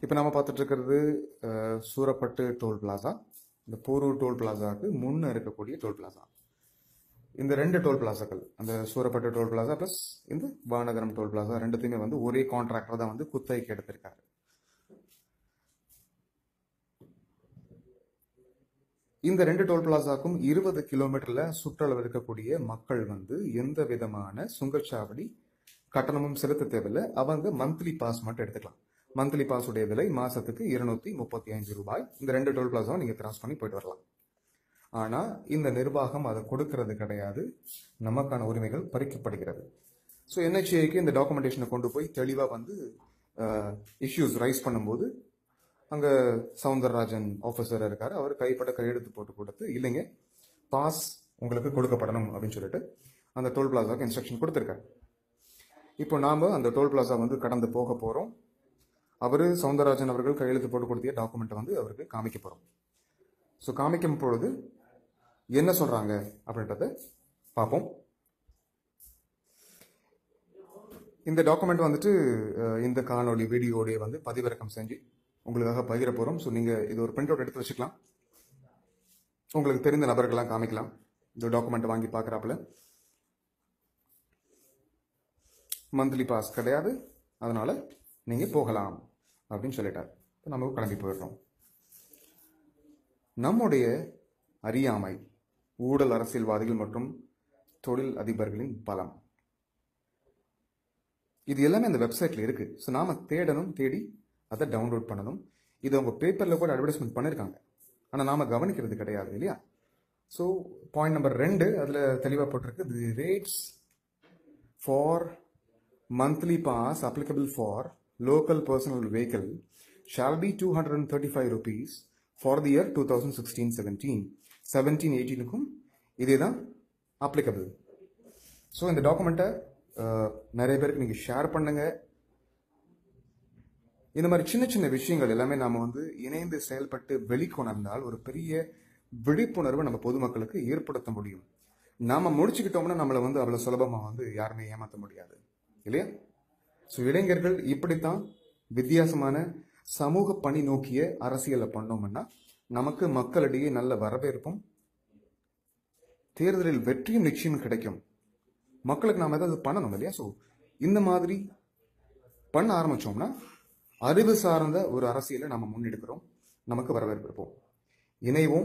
இப்போ நம்ம பார்த்துட்டு இருக்கிறது சூரப்பட்டு டோல் பிளாசா. இந்த போரூர் டோல் பிளாசாவுக்கு முன்னே இருக்கக்கூடிய டோல் பிளாசா. இந்த ரெண்டு டோல் பிளாசாக்கள், அந்த சூரப்பட்டு டோல் பிளாசா ப்ளஸ் இந்த வானகரம் டோல் பிளாசா, ரெண்டுத்தையுமே வந்து ஒரே கான்ட்ராக்டர் தான் வந்து குத்தகைக்கு எடுத்திருக்காரு. இந்த ரெண்டு டோல் பிளாசாக்கும் 20 கிலோமீட்டர்ல சுற்றளவு இருக்கக்கூடிய மக்கள் வந்து எந்த விதமான சுங்கச்சாவடி கட்டணமும் செலுத்த தேவையில்லை. அவங்க மந்த்லி பாஸ் மட்டும் எடுத்துக்கலாம். மந்த்லி பாஸ் உடைய விலை மாசத்துக்கு 235 ரூபாய். இந்த ரெண்டு டோல் பிளாசாவை நீங்க கிராஸ் பண்ணி போயிட்டு வரலாம். ஆனா இந்த நிர்வாகம் அதை கொடுக்கறது கிடையாது. நமக்கான உரிமைகள் பறிக்கப்படுகிறது. ஸோ என்ஹெச்ஏக்கு இந்த டாக்குமெண்டேஷனை கொண்டு போய் தெளிவா வந்து இஷ்யூஸ் ரைஸ் பண்ணும்போது அங்க சவுந்தரராஜன் ஆஃபீஸர் இருக்காரு. அவர் கைப்பட கையெழுத்து போட்டு கொடுத்து, இல்லைங்க பாஸ் உங்களுக்கு கொடுக்கப்படணும் அப்படின்னு சொல்லிட்டு அந்த டோல் பிளாசாவுக்கு இன்ஸ்ட்ரக்ஷன் கொடுத்துருக்காரு. இப்போ நாம அந்த டோல் பிளாசா வந்து கடந்து போக போறோம். அவரு சவுந்தரராஜன் அவர்கள் கையெழுத்து போட்டு கொடுத்த டாக்குமெண்ட் வந்து அவருக்கு காமிக்க போறோம். ஸோ காமிக்கும் பொழுது என்ன சொல்றாங்க அப்படின்றத பார்ப்போம். இந்த டாக்குமெண்ட் வந்துட்டு இந்த காணொலி வீடியோடைய வந்து பதிவிறக்கம் செஞ்சு உங்களுக்காக பகிர போறோம். ஸோ நீங்க இது ஒரு பிரிண்ட் அவுட் எடுத்து வச்சுக்கலாம். உங்களுக்கு தெரிந்த நபர்கள்லாம் காமிக்கலாம். இந்த டாக்குமெண்ட் வாங்கி பார்க்குறாப்புல மந்த்லி பாஸ் கிடையாது, அதனால நீங்க போகலாம் அப்படின்னு சொல்லிட்டார். நம்ம கிளம்பி போயிடுறோம். நம்முடைய அறியாமை, ஊழல் அரசியல்வாதிகள் மற்றும் தொழில் அதிபர்களின் பலம், இது எல்லாமே அந்த வெப்சைட்ல இருக்கு. ஸோ நாம தேடணும், தேடி அதை டவுன்லோட் பண்ணணும். இது அவங்க பேப்பர்ல கூட அட்வர்டைஸ்மெண்ட் பண்ணிருக்காங்க, ஆனா நாம கவனிக்கிறது கிடையாது இல்லையா? ஸோ பாயிண்ட் நம்பர் 2 அதுல தெளிவா போட்டிருக்கு. The rates for monthly pass applicable for local personal vehicle shall be 235 rupees for the year 2016-17. 17-18க்கும் இதே தான் applicable. ஸோ இந்த டாக்குமெண்ட்டை நிறைய பேருக்கு நீங்கள் ஷேர் பண்ணுங்க. இந்த மாதிரி சின்ன சின்ன விஷயங்கள் எல்லாமே நாம் வந்து இணைந்து செயல்பட்டு வெளிக்கொணர்ந்தால் ஒரு பெரிய விழிப்புணர்வை நம்ம பொதுமக்களுக்கு ஏற்படுத்த முடியும். நாம் முடிச்சுக்கிட்டோம்னா நம்மளை வந்து அவ்வளோ சுலபமாக வந்து யாருமே ஏமாற்ற முடியாது இல்லையா? ஸோ இளைஞர்கள் இப்படித்தான் வித்தியாசமான சமூக பணி நோக்கிய அரசியலை பண்ணோம்னா நமக்கு மக்களிடையே நல்ல வரவேற்பும் தேர்தலில் வெற்றியும் நிச்சயம் கிடைக்கும். மக்களுக்கு நாம் ஏதாவது பண்ணணும் இல்லையா? ஸோ இந்த மாதிரி பண்ண ஆரம்பிச்சோம்னா அறிவு சார்ந்த ஒரு அரசியலை நம்ம முன்னெடுக்கிறோம். நமக்கு வரவேற்பு இருப்போம். இணைவோம்.